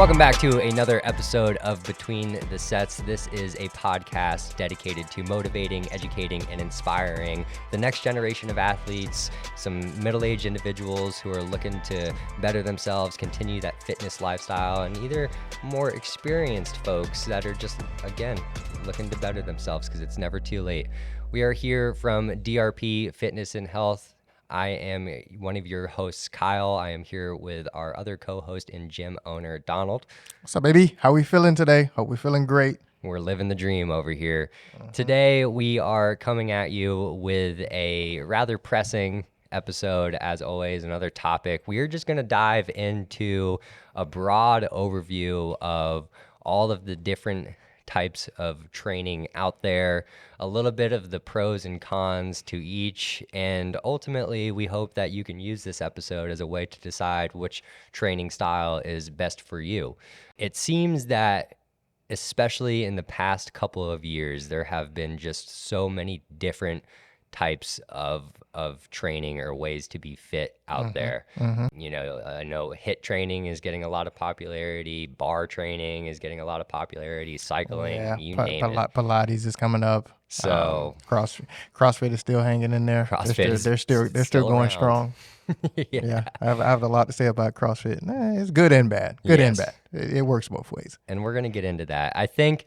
Welcome back to another episode of Between the Sets. This is a podcast dedicated to motivating, educating, and inspiring the next generation of athletes, some middle-aged individuals who are looking to better themselves, continue that fitness lifestyle, and either more experienced folks that are just, again, looking to better themselves because it's never too late. We are here from DRP Fitness and Health. I am one of your hosts, Kyle. I am here with our other co-host and gym owner, Donald. What's up, baby? How we feeling today? Hope we're feeling great. We're living the dream over here. Today, we are coming at you with a rather pressing episode, as always, another topic. We are just going to dive into a broad overview of all of the different types of training out there, a little bit of the pros and cons to each, and ultimately we hope that you can use this episode as a way to decide which training style is best for you. It seems that especially in the past couple of years, there have been just so many different types of training or ways to be fit out there. You know, I know HIIT training is getting a lot of popularity, bar training is getting a lot cycling, you name it. Pilates is coming up. So CrossFit is still hanging in there. They're still going strong. Yeah, I have a lot to say about CrossFit. It's good and bad. And bad. It works both ways. And we're going to get into that. I think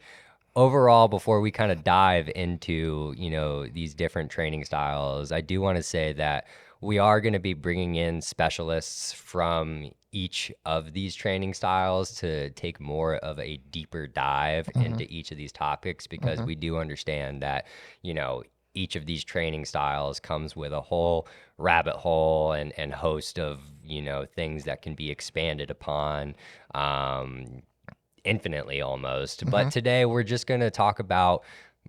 overall, before we kind of dive into, you know, these different training styles, I do want to say that we are going to be bringing in specialists from each of these training styles to take more of a deeper dive into each of these topics, because we do understand that, you know, each of these training styles comes with a whole rabbit hole and host of, you know, things that can be expanded upon infinitely almost. But today we're just going to talk about,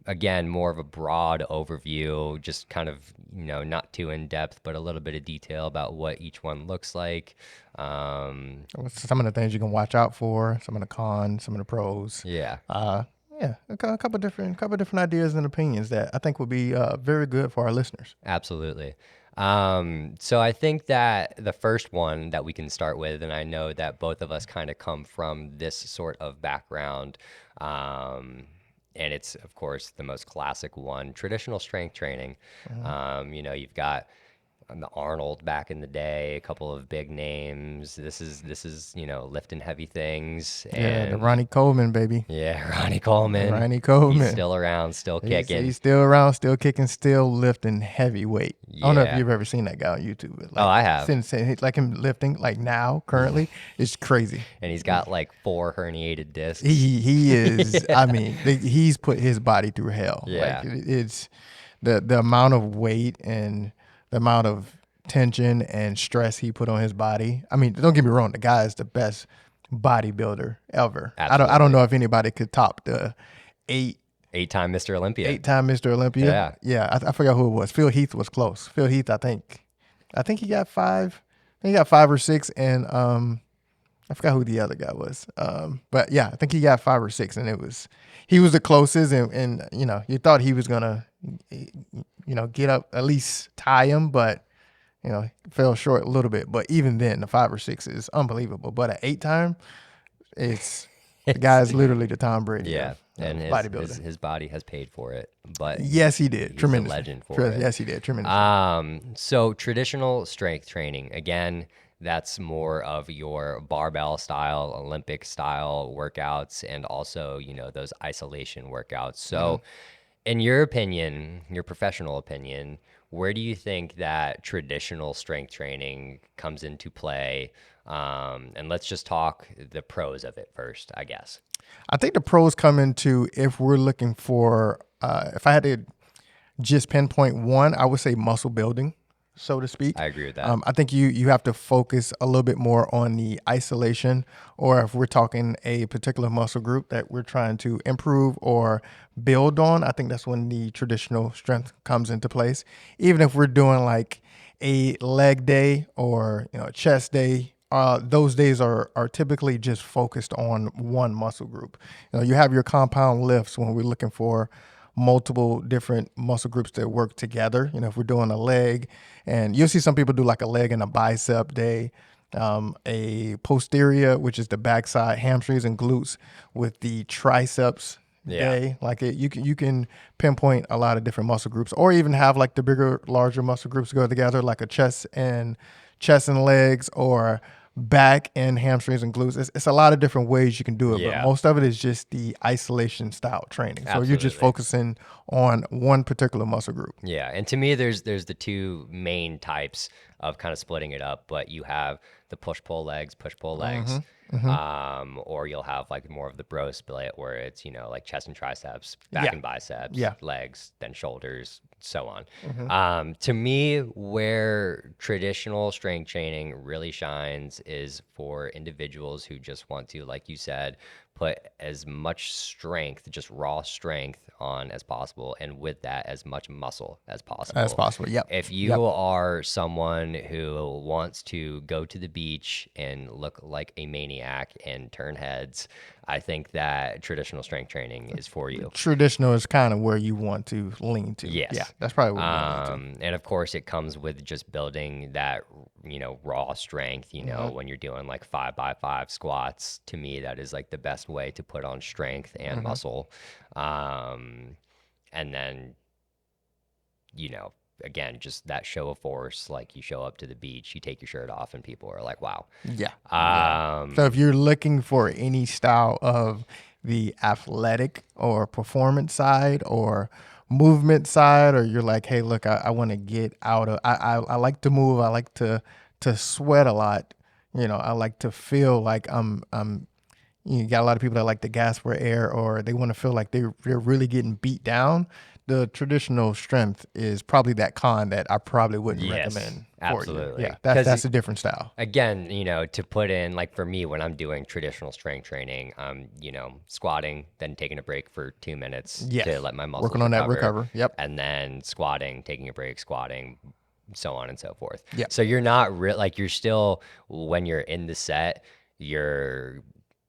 again, more of a broad overview, just kind of, you know, not too in depth, but a little bit of detail about what each one looks like. Some of the things you can watch out for, some of the cons, some of the pros. A couple different ideas and opinions that I think will be very good for our listeners. Absolutely. So I think that the first one that we can start with, and I know that both of us kind of come from this sort of background, and it's, of course, the most classic one, traditional strength training. You know, you've got the Arnold back in the day, a couple of big names. This is, you know, lifting heavy things. And the Ronnie Coleman, baby. Yeah, Ronnie Coleman. He's still around, still kicking. He's still around, still kicking, still lifting heavy weight. I don't know if you've ever seen that guy on YouTube. Like, I have. Like him lifting, like now, currently, it's crazy. And he's got like 4 herniated discs. He is, I mean, he's put his body through hell. Yeah. Like, it's the amount of weight and the amount of tension and stress he put on his body. I mean, don't get me wrong, the guy is the best bodybuilder ever. Absolutely. I don't know if anybody could top the eight-time Mr. Olympia. Yeah, I forgot who it was. Phil Heath was close. Phil Heath, I think he got 5. I think he got 5 or 6, and I forgot who the other guy was. But yeah, I think he got 5 or 6, and he was the closest, and you know, you thought he was gonna, you know, get up, at least tie him, but you know, fell short a little bit. But even then, the 5 or 6 is unbelievable. But at 8-time, the guy's literally the Tom Brady. Yeah, and his body has paid for it. But yes, he did. Tremendous. A legend for it. Yes, he did. Tremendous. So traditional strength training, again, that's more of your barbell style, Olympic style workouts, and also, you know, those isolation workouts. So in your opinion, your professional opinion, where do you think that traditional strength training comes into play? And let's just talk the pros of it first, I guess. I think the pros come into, if we're looking for, if I had to just pinpoint one, I would say muscle building, so to speak. I agree with that. I think you have to focus a little bit more on the isolation, or if we're talking a particular muscle group that we're trying to improve or build on, I think that's when the traditional strength comes into place. Even if we're doing like a leg day or, you know, a chest day, those days are typically just focused on one muscle group. You know, you have your compound lifts when we're looking for multiple different muscle groups that work together. You know, if we're doing a leg, and you'll see some people do like a leg and a bicep day, a posterior, which is the backside, hamstrings and glutes, with the triceps day. Like you can pinpoint a lot of different muscle groups, or even have like the bigger, larger muscle groups go together, like a chest and legs, or back and hamstrings and glutes. It's a lot of different ways you can do it, but most of it is just the isolation style training. So you're just focusing on one particular muscle group. Yeah, and to me, there's the two main types of kind of splitting it up, but you have the push-pull legs, or you'll have like more of the bro split where it's, like chest and triceps, back and biceps, legs, then shoulders, so on. To me, where traditional strength training really shines is for individuals who just want to, like you said, put as much strength, just raw strength on as possible, and with that, as much muscle as possible. Yep. If you are someone who wants to go to the beach and look like a maniac and turn heads, I think that traditional strength training is for you. Traditional is kind of where you want to lean to. Yes. Yeah, that's probably what you want to lean to. And of course, it comes with just building that, raw strength, when you're doing like 5x5 squats. To me, that is like the best way to put on strength and muscle. And then, again, just that show of force, like you show up to the beach, you take your shirt off and people are like, wow. Yeah. So if you're looking for any style of the athletic or performance side or movement side, or you're like, hey, look, I want to get out of, I like to move. I like to sweat a lot. I like to feel like you got a lot of people that like to gasp for air, or they want to feel like they're really getting beat down. The traditional strength is probably that con that I probably wouldn't recommend for you. Yeah, that's a different style. Again, to put in, like for me, when I'm doing traditional strength training, I'm, squatting, then taking a break for 2 minutes to let my muscles working on that recover. Yep. And then squatting, taking a break, squatting, so on and so forth. Yeah. So you're not you're still, when you're in the set, you're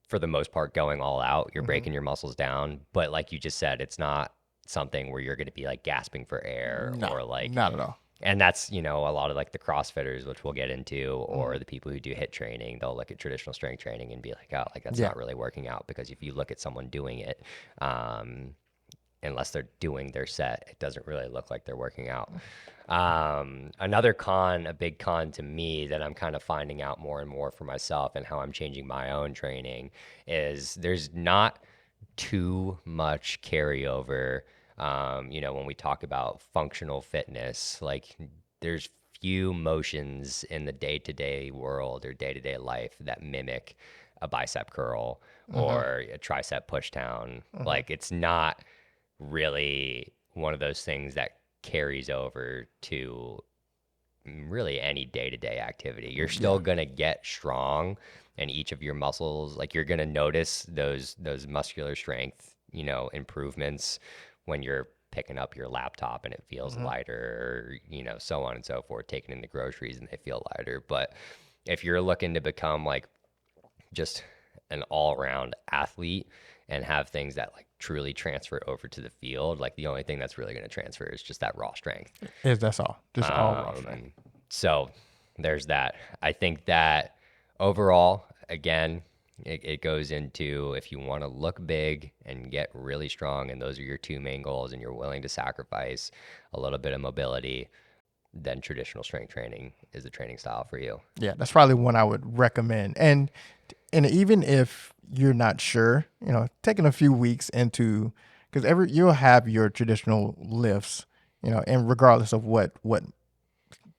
for the most part going all out. You're breaking your muscles down, but like you just said, it's not something where you're going to be like gasping for air or like not at all. And that's, a lot of like the CrossFitters, which we'll get into, or the people who do HIIT training, they'll look at traditional strength training and be like, oh, like that's not really working out, because if you look at someone doing it, unless they're doing their set, it doesn't really look like they're working out. Another con, a big con to me that I'm kind of finding out more and more for myself and how I'm changing my own training is there's not too much carryover. When we talk about functional fitness, like there's few motions in the day-to-day world or day-to-day life that mimic a bicep curl or a tricep push down. Like it's not really one of those things that carries over to really any day-to-day activity. You're still going to get strong in each of your muscles. Like you're going to notice those muscular strength, improvements when you're picking up your laptop and it feels lighter, or, so on and so forth, taking in the groceries and they feel lighter. But if you're looking to become like just an all-around athlete and have things that like truly transfer over to the field, like the only thing that's really going to transfer is just that raw strength. That's all. Just all raw strength. So there's that. I think that overall, again, it goes into, if you want to look big and get really strong, and those are your two main goals, and you're willing to sacrifice a little bit of mobility, then traditional strength training is the training style for you. Yeah, that's probably one I would recommend. And even if you're not sure, taking a few weeks into, because you'll have your traditional lifts, and regardless of what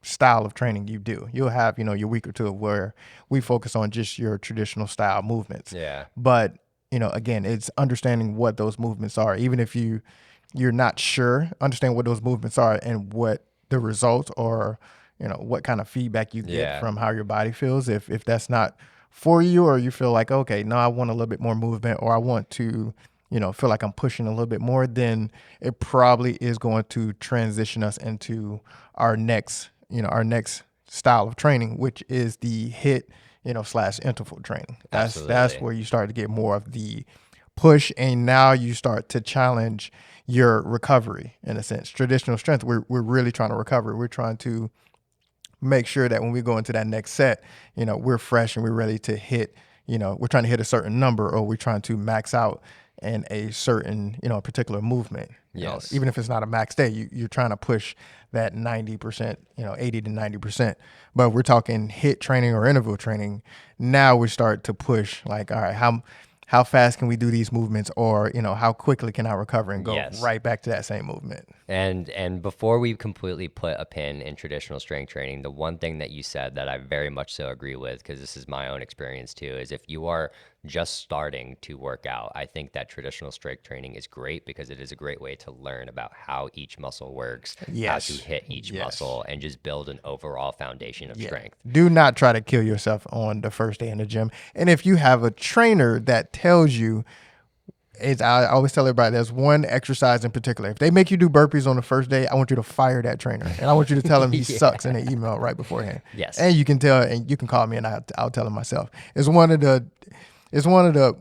style of training you do, you'll have, your week or two where we focus on just your traditional style movements. Yeah. But, again, it's understanding what those movements are. Even if you're not sure, understand what those movements are and what the results or, what kind of feedback you get from how your body feels. If that's not for you, or you feel like, okay, no, I want a little bit more movement, or I want to, feel like I'm pushing a little bit more, then it probably is going to transition us into our next style of training, which is the HIIT, / interval training. That's where you start to get more of the push, and now you start to challenge your recovery in a sense. Traditional strength, we're really trying to recover. We're trying to make sure that when we go into that next set, we're fresh and we're ready to hit, we're trying to hit a certain number, or we're trying to max out in a certain, particular movement. Yes. Even if it's not a max day, you're trying to push that 90%, 80 to 90%. But we're talking HIIT training or interval training. Now we start to push like, all right, how fast can we do these movements, or how quickly can I recover and go right back to that same movement? And before we completely put a pin in traditional strength training, the one thing that you said that I very much so agree with, because this is my own experience too, is if you are just starting to work out, I think that traditional strength training is great because it is a great way to learn about how each muscle works, how to hit each muscle, and just build an overall foundation of strength. Do not try to kill yourself on the first day in the gym. And if you have a trainer that tells you, I always tell everybody, there's one exercise in particular. If they make you do burpees on the first day, I want you to fire that trainer. And I want you to tell him he sucks in an email right beforehand. Yes. And you can tell, and you can call me and I'll tell him myself. It's one of the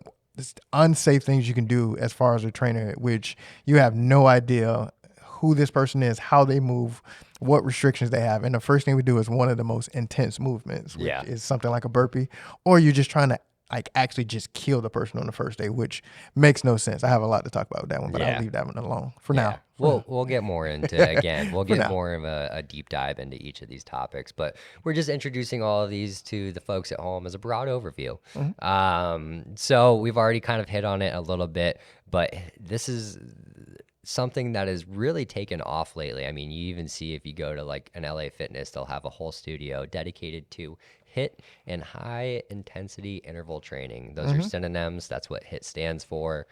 unsafe things you can do as far as a trainer, which you have no idea who this person is, how they move, what restrictions they have. And the first thing we do is one of the most intense movements, which is something like a burpee, or you're just trying to actually just kill the person on the first day, which makes no sense. I have a lot to talk about with that one, but I'll leave that one alone for now. We'll get more into, again, we'll get more of a deep dive into each of these topics, but we're just introducing all of these to the folks at home as a broad overview. So we've already kind of hit on it a little bit, but this is something that has really taken off lately. I mean, you even see if you go to like an LA Fitness, they'll have a whole studio dedicated to HIIT and high intensity interval training. Those are synonyms. That's what HIIT stands for.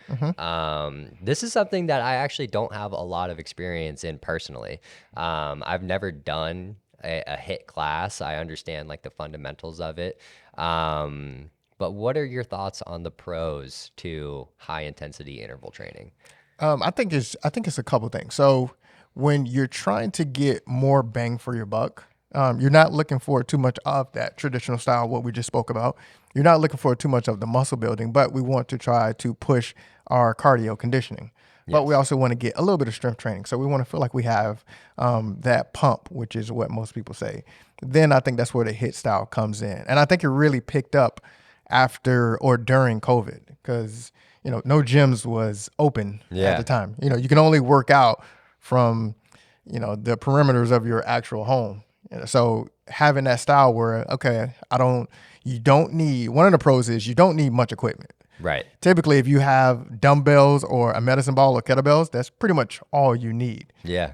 This is something that I actually don't have a lot of experience in personally. I've never done a HIIT class. I understand like the fundamentals of it. But what are your thoughts on the pros to high intensity interval training? I think it's a couple things. So when you're trying to get more bang for your buck, you're not looking for too much of that traditional style, what we just spoke about. You're not looking for too much of the muscle building, but we want to try to push our cardio conditioning. But we also want to get a little bit of strength training. So we want to feel like we have that pump, which is what most people say. Then I think that's where the HIIT style comes in. And I think it really picked up after or during COVID, because no gyms was open at the time. You can only work out from, the perimeters of your actual home. So having that style where, you don't need, one of the pros is you don't need much equipment. Right. Typically, if you have dumbbells or a medicine ball or kettlebells, that's pretty much all you need. Yeah.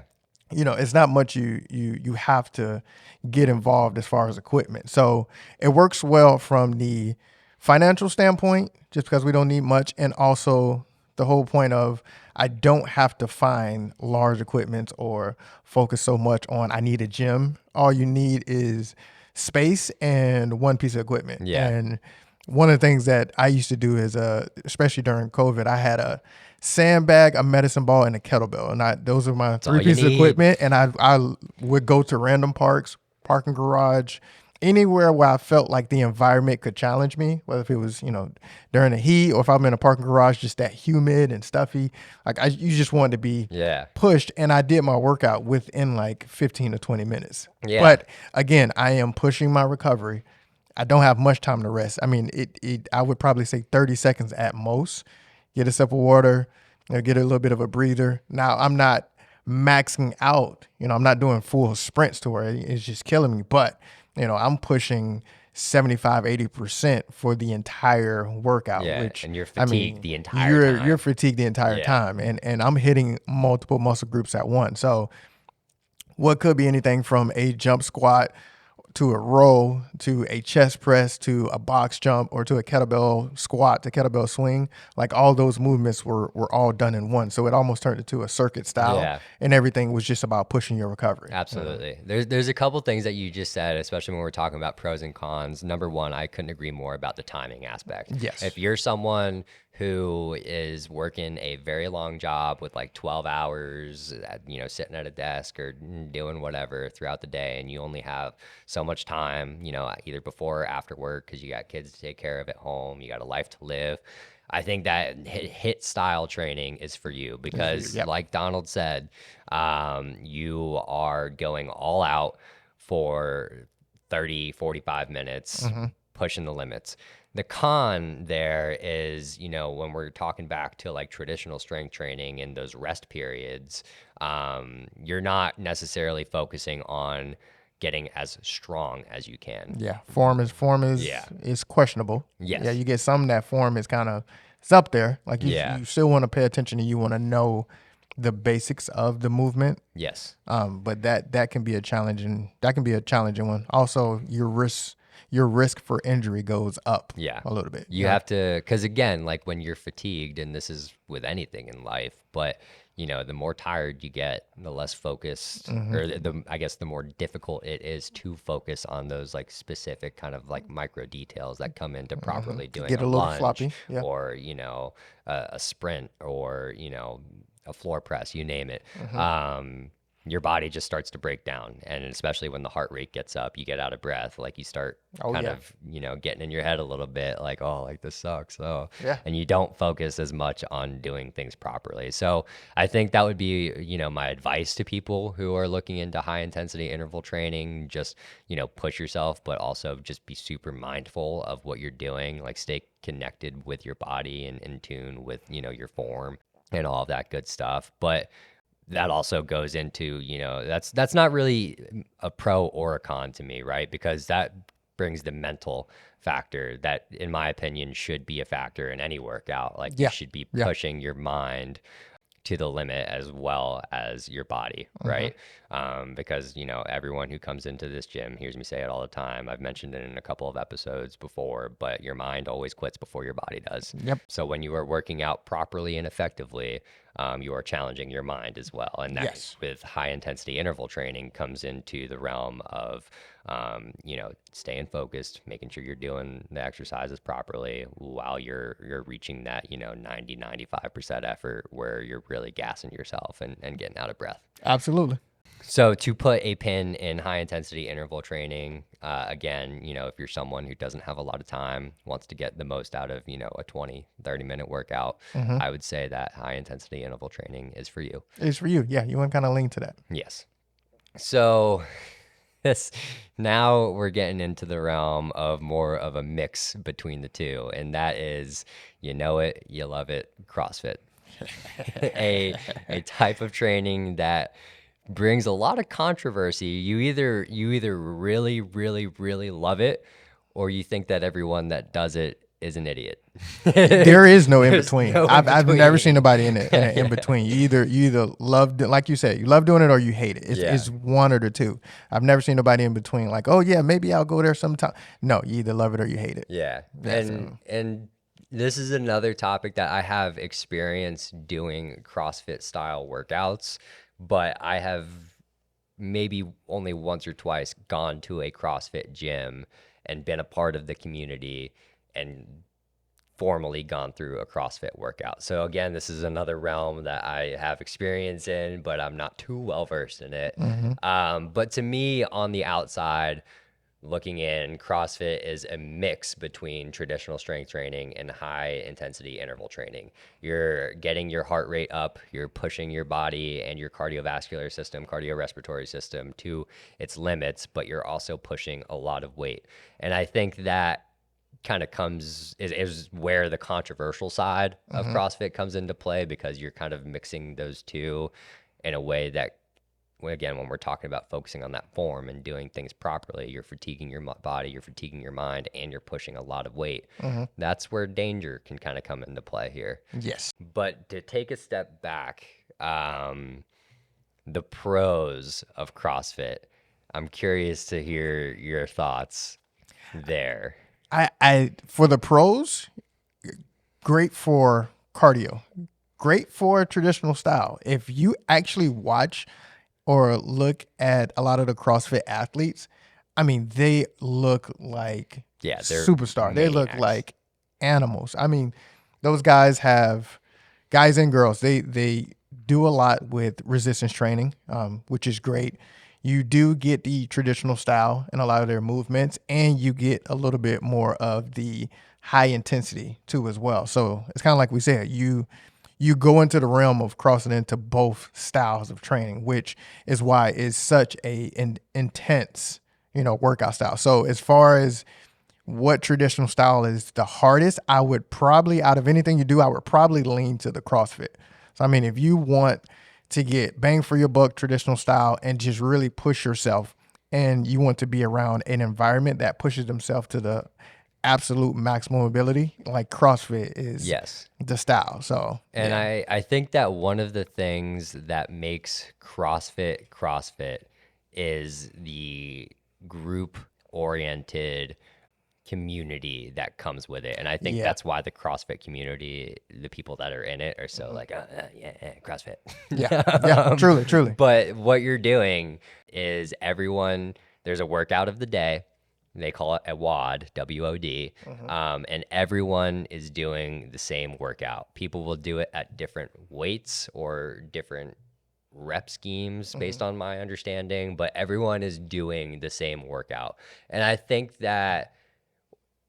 It's not much you have to get involved as far as equipment. So it works well from the financial standpoint, just because we don't need much, and also the whole point of I don't have to find large equipment or focus so much on I need a gym. All you need is space and one piece of equipment. Yeah. And one of the things that I used to do is, especially during COVID, I had a sandbag, a medicine ball, and a kettlebell. And those are my three pieces of equipment. And I would go to random parks, parking garage, anywhere where I felt like the environment could challenge me, whether if it was, during the heat or if I'm in a parking garage, just that humid and stuffy. Like you just wanted to be pushed. And I did my workout within like 15 to 20 minutes. Yeah. But again, I am pushing my recovery. I don't have much time to rest. I mean, I would probably say 30 seconds at most. Get a sip of water, get a little bit of a breather. Now, I'm not maxing out. I'm not doing full sprints to where it's just killing me. But, I'm pushing 75, 80% for the entire workout. Yeah, which, and you're fatigued the entire time. You're fatigued the entire time. And I'm hitting multiple muscle groups at once. So what could be anything from a jump squat to a row, to a chest press, to a box jump, or to a kettlebell squat, to kettlebell swing. Like all those movements were all done in one. So it almost turned into a circuit style, and everything was just about pushing your recovery. Absolutely. There's a couple things that you just said, especially when we're talking about pros and cons. Number one, I couldn't agree more about the timing aspect. Yes. If you're someone who is working a very long job with like 12 hours, sitting at a desk or doing whatever throughout the day, and you only have so much time, either before or after work, because you got kids to take care of at home, you got a life to live. I think that HIIT style training is for you because like Donald said, you are going all out for 30, 45 minutes, Mm-hmm. pushing the limits. The con there is, when we're talking back to like traditional strength training and those rest periods, you're not necessarily focusing on getting as strong as you can. Yeah, form Yeah. is questionable. Yes. Yeah, you get some that form is kind of it's up there. Like Yeah. you still want to pay attention and you want to know the basics of the movement. Yes. But that can be a challenging one. Also, your risk for injury goes up. Yeah. A little bit. You have to, because again, like when you're fatigued, and this is with anything in life, but the more tired you get, the less focused, or I guess the more difficult it is to focus on those like specific kind of like micro details that come into properly doing Get a a little lunge floppy. Yeah. or, a sprint or, a floor press, you name it. Your body just starts to break down. And especially when the heart rate gets up, you get out of breath. Like you start kind of, getting in your head a little bit like, oh, like this sucks. Oh, Yeah. and you don't focus as much on doing things properly. So I think that would be, my advice to people who are looking into high intensity interval training. Just, push yourself, but also just be super mindful of what you're doing. Like stay connected with your body and in tune with, your form and all of that good stuff. But that also goes into, that's not really a pro or a con to me, right? Because that brings the mental factor that, in my opinion, should be a factor in any workout. Like you should be pushing your mind to the limit as well as your body, right? Because, everyone who comes into this gym hears me say it all the time. I've mentioned it in a couple of episodes before, but your mind always quits before your body does. Yep. So when you are working out properly and effectively, you are challenging your mind as well. And that with high intensity interval training comes into the realm of, staying focused, making sure you're doing the exercises properly while you're reaching that, 90, 95% effort where you're really gassing yourself and getting out of breath. Absolutely. So to put a pin in high intensity interval training, again, if you're someone who doesn't have a lot of time, wants to get the most out of, a 20, 30-minute workout, I would say that high intensity interval training is for you. It's for you. Yeah, you want to kind of lean to that. Yes. So now we're getting into the realm of more of a mix between the two, and that is, you love it, CrossFit. a type of training that brings a lot of controversy. You either really, really, really love it, or you think that everyone that does it is an idiot. There is no in between. No I've never seen nobody in in between. You either love, like you said, you love doing it or you hate it. It's one or the two. I've never seen nobody in between. Like, oh yeah, maybe I'll go there sometime. No, you either love it or you hate it. Yeah, and this is another topic that I have experience doing CrossFit style workouts, but I have maybe only once or twice gone to a CrossFit gym and been a part of the community and formally gone through a CrossFit workout. So again, this is another realm that I have experience in, but I'm not too well versed in it. But to me, on the outside, looking in, CrossFit is a mix between traditional strength training and high intensity interval training. You're getting your heart rate up, you're pushing your body and your cardiovascular system, cardiorespiratory system to its limits, but you're also pushing a lot of weight. And I think that kind of is where the controversial side of CrossFit comes into play, because you're kind of mixing those two in a way that, again, when we're talking about focusing on that form and doing things properly, you're fatiguing your body, you're fatiguing your mind, and you're pushing a lot of weight. That's where danger can kind of come into play here. Yes. But to take a step back, the pros of CrossFit, I'm curious to hear your thoughts there. I for the pros, great for cardio, great for traditional style. If you actually watch or look at a lot of the CrossFit athletes, I mean, they look like they're superstar. They look maniacs. like animals. I mean, those guys and girls, they do a lot with resistance training, which is great. You do get the traditional style in a lot of their movements, and you get a little bit more of the high intensity too as well. So it's kind of like we said, you you go into the realm of crossing into both styles of training, which is why it's such an intense, workout style. So as far as what traditional style is the hardest, I would probably, out of anything you do, I would probably lean to the CrossFit. So, I mean, if you want to get bang for your buck traditional style and just really push yourself, and you want to be around an environment that pushes themselves to the absolute maximum ability, like CrossFit is the style. So, and I think that one of the things that makes CrossFit is the group oriented community that comes with it. And I think that's why the CrossFit community, the people that are in it are so like, CrossFit. Truly. But what you're doing is there's a workout of the day. They call it a WOD, W-O-D. And everyone is doing the same workout. People will do it at different weights or different rep schemes based on my understanding, but everyone is doing the same workout. And I think that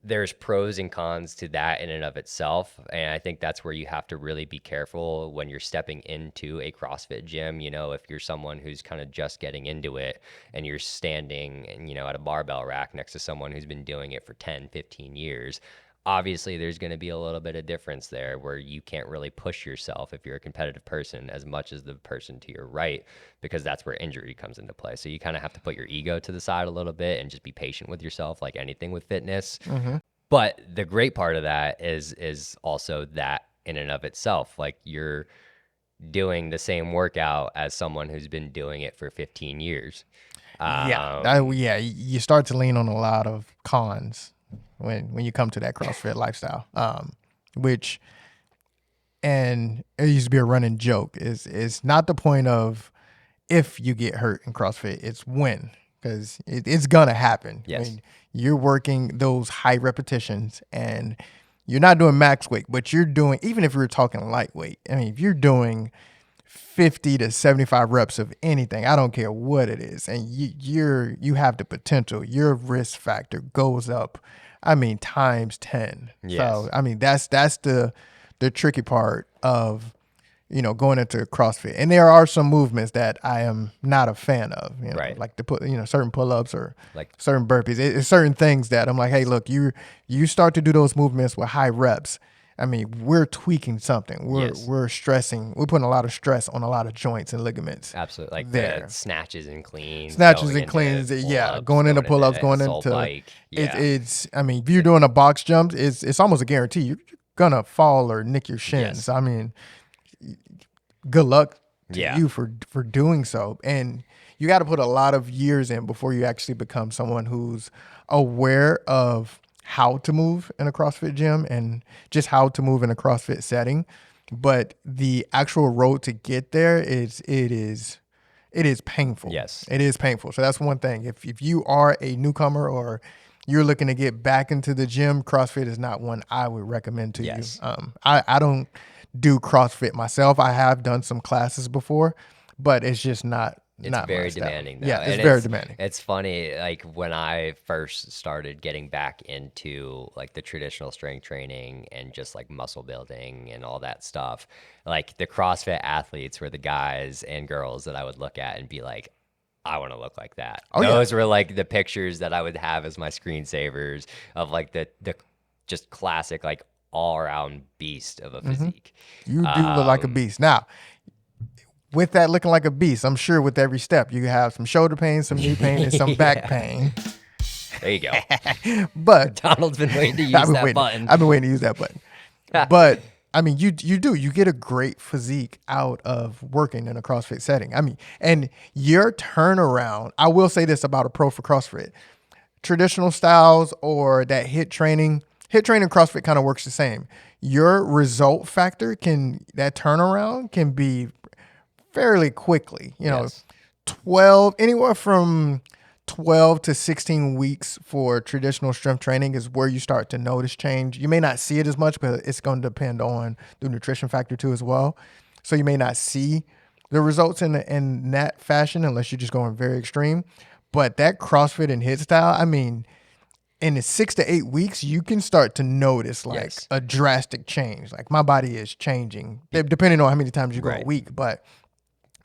there's pros and cons to that in and of itself. And I think that's where you have to really be careful when you're stepping into a CrossFit gym. If you're someone who's kind of just getting into it and you're standing, at a barbell rack next to someone who's been doing it for 10, 15 years, obviously there's going to be a little bit of difference there where you can't really push yourself if you're a competitive person as much as the person to your right, because that's where injury comes into play. So you kind of have to put your ego to the side a little bit and just be patient with yourself, like anything with fitness. But the great part of that is also that in and of itself, like you're doing the same workout as someone who's been doing it for 15 years. You start to lean on a lot of cons when you come to that CrossFit lifestyle, which, and it used to be a running joke, is not the point of if you get hurt in CrossFit, it's when, because it's gonna happen. Yes. I mean, you're working those high repetitions and you're not doing max weight, but you're doing, even if you're talking lightweight, I mean, if you're doing 50 to 75 reps of anything, I don't care what it is, and you have the potential, your risk factor goes up, I mean, times 10. Yes. So, I mean, that's the tricky part of, going into CrossFit. And there are some movements that I am not a fan of, right, like to put, certain pull-ups or like certain burpees. It's certain things that I'm like, hey, look, you start to do those movements with high reps. I mean, we're tweaking something. We're stressing. We're putting a lot of stress on a lot of joints and ligaments. Absolutely. Like there. The snatches and cleans. Going into pull-ups, going into bike. It's I mean, if you're doing a box jump, it's almost a guarantee you're gonna fall or nick your shins. Yes. I mean, good luck to Yeah. you for doing so. And you got to put a lot of years in before you actually become someone who's aware of how to move in a CrossFit gym and just how to move in a CrossFit setting. But the actual road to get there is painful. Yes. It is painful. So that's one thing. If you are a newcomer or you're looking to get back into the gym, CrossFit is not one I would recommend to Yes. you. I don't do CrossFit myself. I have done some classes before, but it's just not. It's very demanding, though. Yeah, it's very demanding. It's funny, like when I first started getting back into like the traditional strength training and just like muscle building and all that stuff, like the CrossFit athletes were the guys and girls that I would look at and be like, I want to look like that. Those were like the pictures that I would have as my screensavers of like the just classic, like all around beast of a physique. You do look like a beast. Now, with that looking like a beast, I'm sure with every step you have some shoulder pain, some knee pain, and some back pain. There you go. But Donald's been waiting to use that button. I've been waiting to use that button. But I mean, you get a great physique out of working in a CrossFit setting. I mean, and your turnaround, I will say this about a pro for CrossFit. Traditional styles or that HIIT training CrossFit kind of works the same. Your result factor that turnaround can be fairly quickly, Yes. 12, anywhere from 12 to 16 weeks for traditional strength training is where you start to notice change. You may not see it as much, but it's going to depend on the nutrition factor too as well. So you may not see the results in that fashion unless you're just going very extreme. But that CrossFit and HIIT style, I mean, in the 6 to 8 weeks, you can start to notice like Yes. a drastic change. Like my body is changing depending on how many times you go a Right. week. But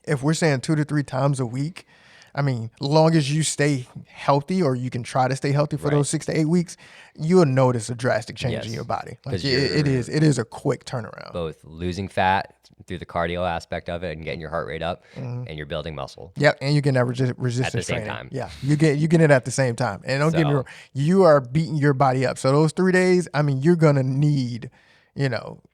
if we're saying 2 to 3 times a week, I mean, long as you stay healthy or you can try to stay healthy for Right. those 6 to 8 weeks, you'll notice a drastic change in Yes. your body. Like 'Cause it is a quick turnaround. both losing fat through the cardio aspect of it and getting your heart rate up, and you're building muscle Yep, and you get that at resistance the same training. time. Yeah, you get it at the same time. And don't get me So wrong, you are beating your body up. So those 3 days, I mean, you're gonna need,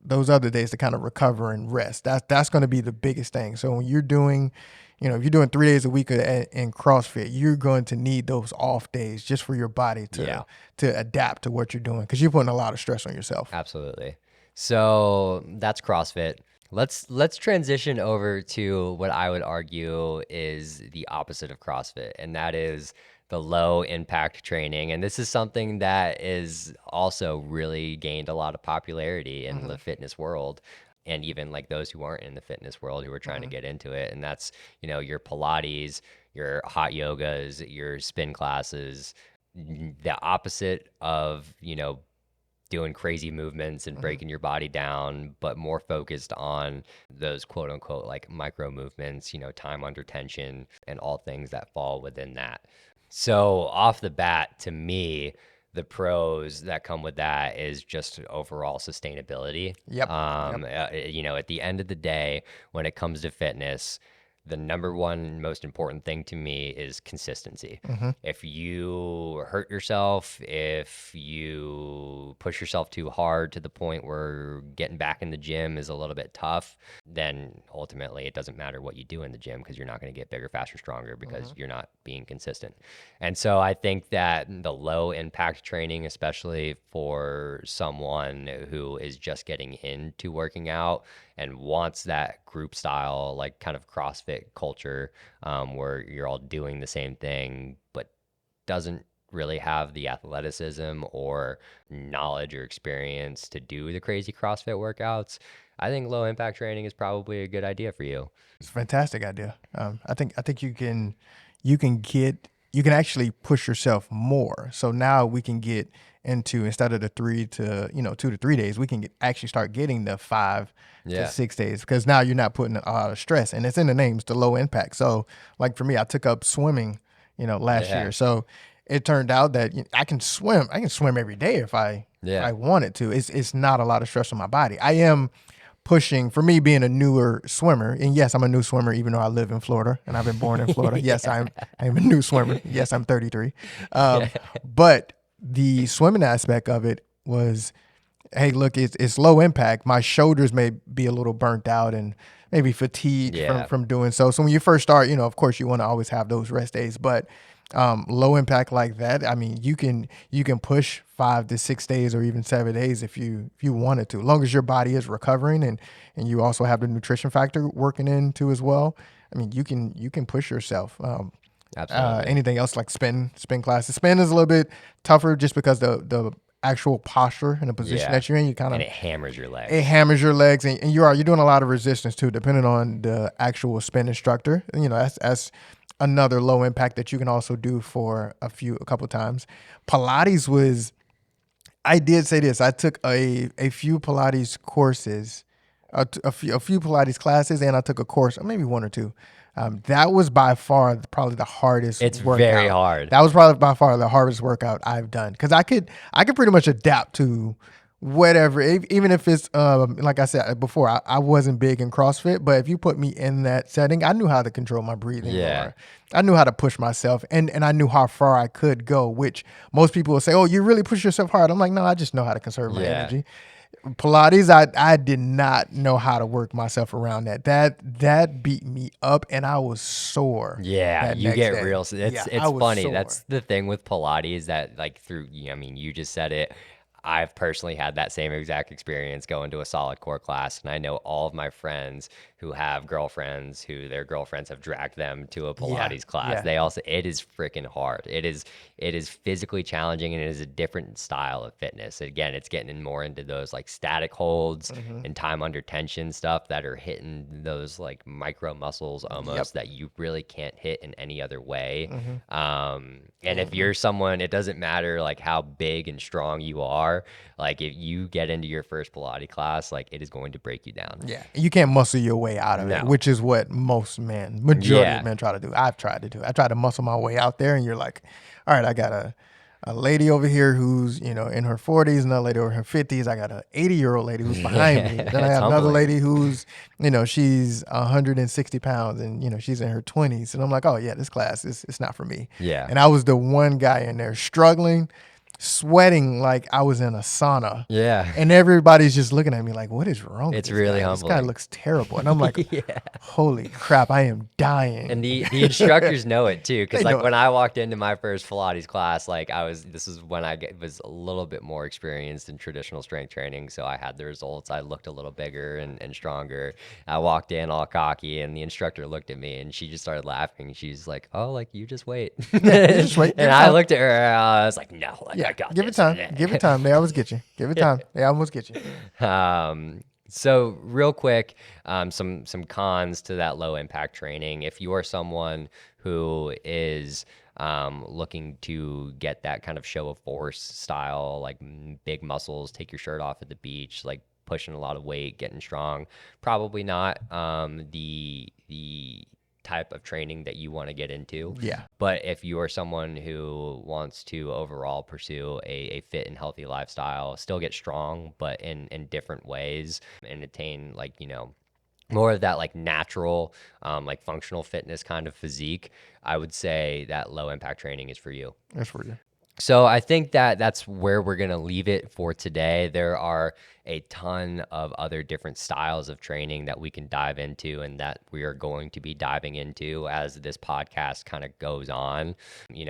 those other days to kind of recover and rest. That's gonna be the biggest thing. So when you're doing, if you're doing 3 days a week in CrossFit, you're going to need those off days just for your body to adapt to what you're doing because you're putting a lot of stress on yourself. absolutely. So that's CrossFit. Let's transition over to what I would argue is the opposite of CrossFit, and that is the low impact training. And this is something that is also really gained a lot of popularity in the fitness world, and even like those who aren't in the fitness world who are trying to get into it. And that's, your Pilates, your hot yogas, your spin classes, the opposite of, doing crazy movements and breaking your body down, but more focused on those quote unquote like micro movements, time under tension and all things that fall within that. So off the bat, to me, the pros that come with that is just overall sustainability. Yep. At the end of the day, when it comes to fitness, the number one most important thing to me is consistency. If you hurt yourself, if you push yourself too hard to the point where getting back in the gym is a little bit tough, then ultimately it doesn't matter what you do in the gym because you're not going to get bigger, faster, stronger because you're not being consistent. And so I think that the low impact training, especially for someone who is just getting into working out and wants that group style, like kind of CrossFit culture, where you're all doing the same thing, but doesn't really have the athleticism or knowledge or experience to do the crazy CrossFit workouts, I think low impact training is probably a good idea for you. It's a fantastic idea. I think you can actually push yourself more. So now we can get into, instead of the 2 to 3 days, we can actually start getting the 5 to 6 days because now you're not putting a lot of stress, and it's in the name, it's the low impact. So like for me, I took up swimming, last year. So it turned out that I can swim every day if I wanted to. It's not a lot of stress on my body. I am pushing, for me being a newer swimmer, and yes, I'm a new swimmer even though I live in Florida and I've been born in Florida. Yes, I'm a new swimmer. Yes, I'm 33. But the swimming aspect of it was, hey, look, it's low impact. My shoulders may be a little burnt out and maybe fatigued from doing so. So when you first start, of course you want to always have those rest days, but low impact like that, I mean, you can push 5 to 6 days or even 7 days if you wanted to, as long as your body is recovering and you also have the nutrition factor working into as well. I mean, you can push yourself. Absolutely. Anything else like spin classes? Spin is a little bit tougher just because the actual posture and the position that you're in, you kind of, and it hammers your legs. It hammers your legs, and you're doing a lot of resistance too, depending on the actual spin instructor. That's another low impact that you can also do for a couple times. Pilates was, I did say this, I took a few Pilates courses, a few Pilates classes, and I took a course, maybe one or two. That was by far probably the hardest. It's workout. very hard. That was probably by far the hardest workout I've done because I could pretty much adapt to whatever, even if it's like I said before, I wasn't big in CrossFit, but if you put me in that setting, I knew how to control my breathing. Or I knew how to push myself, and I knew how far I could go, which most people will say, oh, you really push yourself hard. I'm like, no, I just know how to conserve my energy. Pilates, I did not know how to work myself around that. That beat me up, and I was sore. Yeah, you get day. Real. It's funny. Sore. That's the thing with Pilates that, like, through, I mean, you just said it. I've personally had that same exact experience going to a solid core class, and I know all of my friends who have girlfriends who their girlfriends have dragged them to a Yeah, Pilates class. yeah. They also, it is freaking hard. It is physically challenging, and it is a different style of fitness. Again, it's getting more into those like static holds and time under tension stuff that are hitting those like micro muscles Yep. almost that you really can't hit in any other way. Mm-hmm. And if you're someone, it doesn't matter like how big and strong you are. Like if you get into your first Pilates class, like it is going to break you down. Yeah, you can't muscle your way out of it, No. which is what most men, majority Yeah. of men try to do. I've tried to do. I tried to muscle my way out there, and you're like, all right, I got a lady over here who's in her 40s, another lady over her 50s. I got a 80-year-old lady who's behind me. Then I It's got another humbling. lady who's she's 160 pounds, and she's in her 20s, and I'm like, oh yeah, this class is it's not for me. Yeah. And I was the one guy in there struggling, sweating like I was in a sauna. Yeah. And everybody's just looking at me like, what is wrong with It's this really guy? This guy humbling. looks terrible. And I'm like, Yeah. holy crap, I am dying. And the instructors know it too, because They like know when I walked into my first Pilates class, like this is when was a little bit more experienced in traditional strength training, so I had the results. I looked a little bigger and stronger. I walked in all cocky, and the instructor looked at me, and she just started laughing. She's like, "Oh, like you just wait." Yeah, you just wait. Give And it I time. looked at her, I was like, "No, like Yeah, I got give this." it time. Give it time. They always get you. Give it time. They almost get you. So real quick, some cons to that low impact training. If you are someone who is looking to get that kind of show of force style, like big muscles, take your shirt off at the beach, like pushing a lot of weight, getting strong, probably not the type of training that you want to get into. Yeah. But if you are someone who wants to overall pursue a fit and healthy lifestyle, still get strong, but in different ways, and attain like, more of that like natural, like functional fitness kind of physique, I would say that low impact training is for you. That's for you. So I think that that's where we're going to leave it for today. There are a ton of other different styles of training that we can dive into and that we are going to be diving into as this podcast kind of goes on,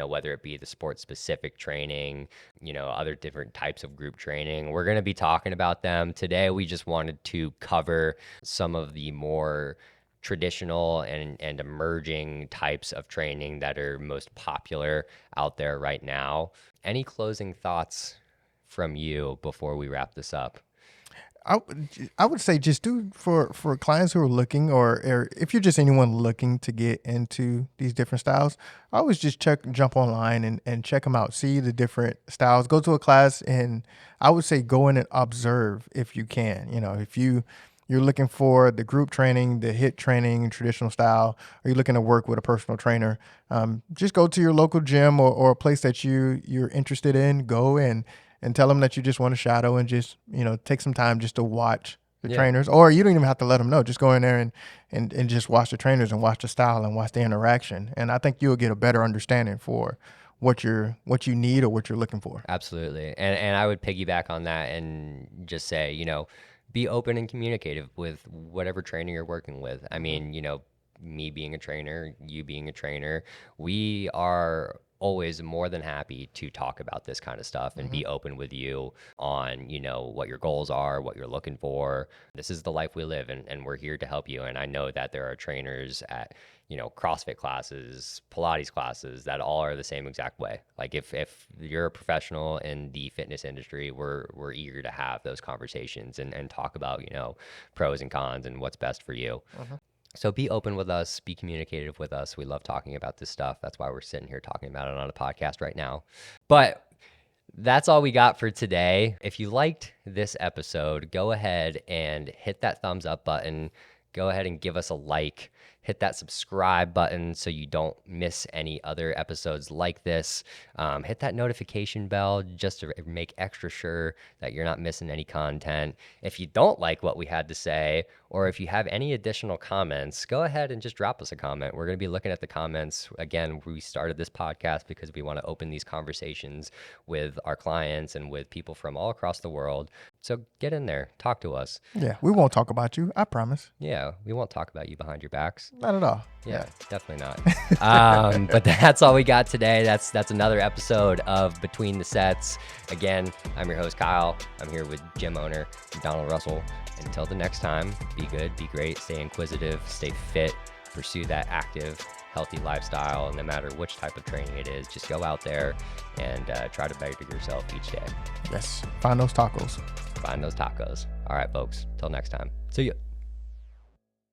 whether it be the sport specific training, other different types of group training. We're going to be talking about them. Today, we just wanted to cover some of the more traditional and emerging types of training that are most popular out there right now. Any closing thoughts from you before we wrap this up? I would say just do for clients who are looking or if you're just anyone looking to get into these different styles, I always just jump online and check them out, see the different styles, go to a class, and I would say go in and observe if you can. If you're looking for the group training, the HIIT training, traditional style, or you're looking to work with a personal trainer, just go to your local gym or a place that you're interested in. Go and tell them that you just want to shadow and just take some time just to watch the trainers. Or you don't even have to let them know. Just go in there and just watch the trainers and watch the style and watch the interaction. And I think you'll get a better understanding for what you need or what you're looking for. Absolutely. And I would piggyback on that and just say, be open and communicative with whatever trainer you're working with. I mean, me being a trainer, you being a trainer, we are always more than happy to talk about this kind of stuff and be open with you on, what your goals are, what you're looking for. This is the life we live, and we're here to help you. And I know that there are trainers at, CrossFit classes, Pilates classes that all are the same exact way. Like if you're a professional in the fitness industry, we're eager to have those conversations and talk about, pros and cons and what's best for you. So be open with us, be communicative with us. We love talking about this stuff. That's why we're sitting here talking about it on a podcast right now. But that's all we got for today. If you liked this episode, go ahead and hit that thumbs up button. Go ahead and give us a like. Hit that subscribe button so you don't miss any other episodes like this. Hit that notification bell just to make extra sure that you're not missing any content. If you don't like what we had to say, or if you have any additional comments, go ahead and just drop us a comment. We're going to be looking at the comments. Again, we started this podcast because we want to open these conversations with our clients and with people from all across the world. So get in there, talk to us. Yeah, we won't talk about you, I promise. Yeah, we won't talk about you behind your backs. Not at all. Yeah, definitely not. But that's all we got today. That's another episode of Between the Sets. Again, I'm your host, Kyle. I'm here with gym owner Donald Russell. Until the next time, be good, be great, stay inquisitive, stay fit, pursue that active, healthy lifestyle. And no matter which type of training it is, just go out there and try to better yourself each day. Yes. Find those tacos. Find those tacos. All right, folks. Till next time. See ya.